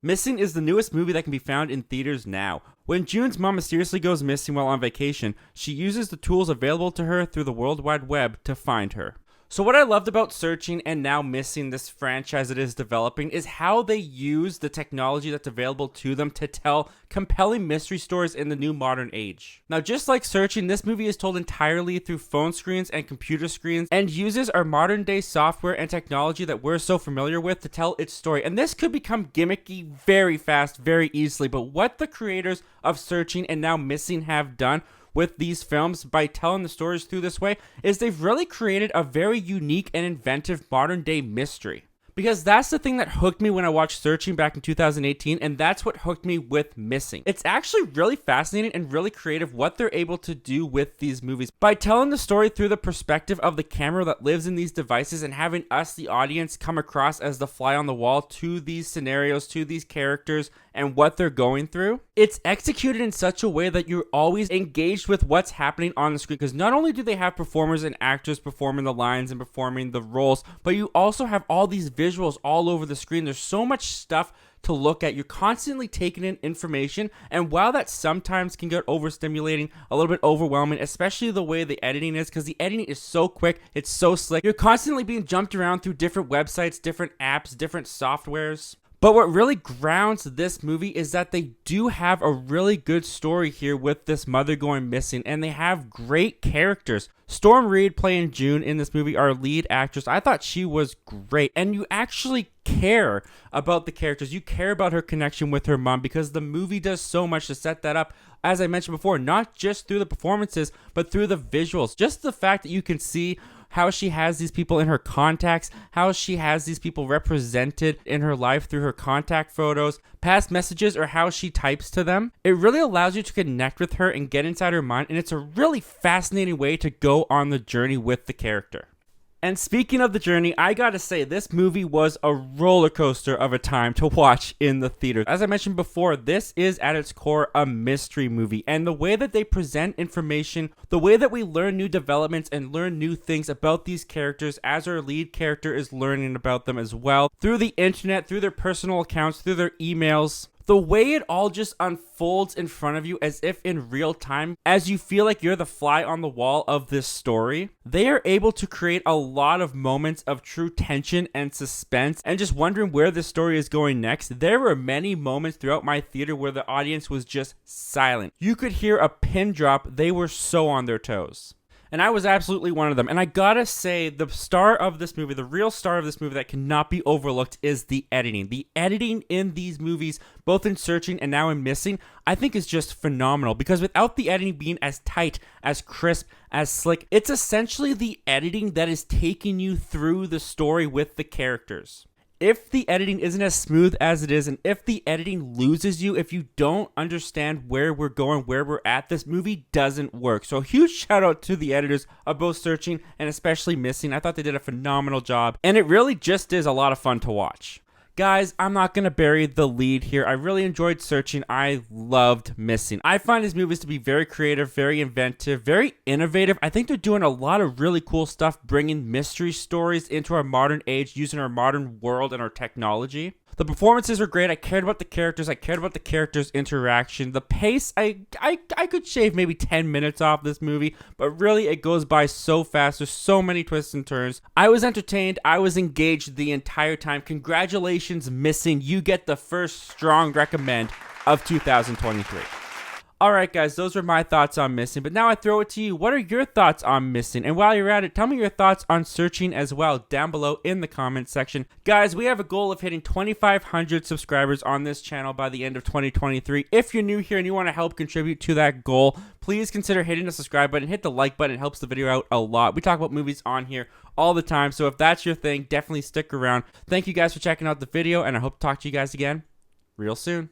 Missing is the newest movie that can be found in theaters now. When June's mom mysteriously goes missing while on vacation, she uses the tools available to her through the World Wide Web to find her. So what I loved about Searching and Now Missing, this franchise that is developing, is how they use the technology that's available to them to tell compelling mystery stories in the new modern age. Now, just like Searching, this movie is told entirely through phone screens and computer screens and uses our modern day software and technology that we're so familiar with to tell its story. And this could become gimmicky very fast, very easily, but what the creators of Searching and Now Missing have done with these films by telling the stories through this way is they've really created a very unique and inventive modern day mystery. Because that's the thing that hooked me when I watched Searching back in 2018, and that's what hooked me with Missing. It's actually really fascinating and really creative what they're able to do with these movies by telling the story through the perspective of the camera that lives in these devices and having us, the audience, come across as the fly on the wall to these scenarios, to these characters, and what they're going through. It's executed in such a way that you're always engaged with what's happening on the screen, because not only do they have performers and actors performing the lines and performing the roles, but you also have all these visuals all over the screen. There's so much stuff to look at. You're constantly taking in information, and while that sometimes can get overstimulating, a little bit overwhelming, especially the way the editing is, because the editing is so quick, it's so slick, you're constantly being jumped around through different websites, different apps, different softwares. But what really grounds this movie is that they do have a really good story here with this mother going missing, and they have great characters. Storm Reid playing June in this movie, our lead actress, I thought she was great. And you actually care about the characters. You care about her connection with her mom because the movie does so much to set that up. As I mentioned before, not just through the performances, but through the visuals. Just the fact that you can see how she has these people in her contacts, how she has these people represented in her life through her contact photos, past messages, or how she types to them. It really allows you to connect with her and get inside her mind, and it's a really fascinating way to go on the journey with the character. And speaking of the journey, I gotta say, this movie was a roller coaster of a time to watch in the theater. As I mentioned before, this is at its core a mystery movie, and the way that they present information, the way that we learn new developments and learn new things about these characters as our lead character is learning about them as well, through the internet, through their personal accounts, through their emails. The way it all just unfolds in front of you as if in real time, as you feel like you're the fly on the wall of this story, they are able to create a lot of moments of true tension and suspense and just wondering where this story is going next. There were many moments throughout my theater where the audience was just silent. You could hear a pin drop. They were so on their toes. And I was absolutely one of them. And I gotta say, the star of this movie, the real star of this movie that cannot be overlooked is the editing. The editing in these movies, both in Searching and Now in Missing, I think is just phenomenal. Because without the editing being as tight, as crisp, as slick, it's essentially the editing that is taking you through the story with the characters. If the editing isn't as smooth as it is, and if the editing loses you, if you don't understand where we're going, where we're at, this movie doesn't work. So a huge shout out to the editors of both Searching and especially Missing. I thought they did a phenomenal job, and it really just is a lot of fun to watch. Guys, I'm not going to bury the lead here. I really enjoyed Searching. I loved Missing. I find these movies to be very creative, very inventive, very innovative. I think they're doing a lot of really cool stuff, bringing mystery stories into our modern age, using our modern world and our technology. The performances were great. I cared about the characters. I cared about the characters' interaction. The pace, I could shave maybe 10 minutes off this movie, but really it goes by so fast. There's so many twists and turns. I was entertained. I was engaged the entire time. Congratulations, Missing. You get the first strong recommend of 2023. Alright guys, those were my thoughts on Missing, but now I throw it to you. What are your thoughts on Missing? And while you're at it, tell me your thoughts on Searching as well down below in the comments section. Guys, we have a goal of hitting 2,500 subscribers on this channel by the end of 2023. If you're new here and you want to help contribute to that goal, please consider hitting the subscribe button, hit the like button. It helps the video out a lot. We talk about movies on here all the time, so if that's your thing, definitely stick around. Thank you guys for checking out the video, and I hope to talk to you guys again real soon.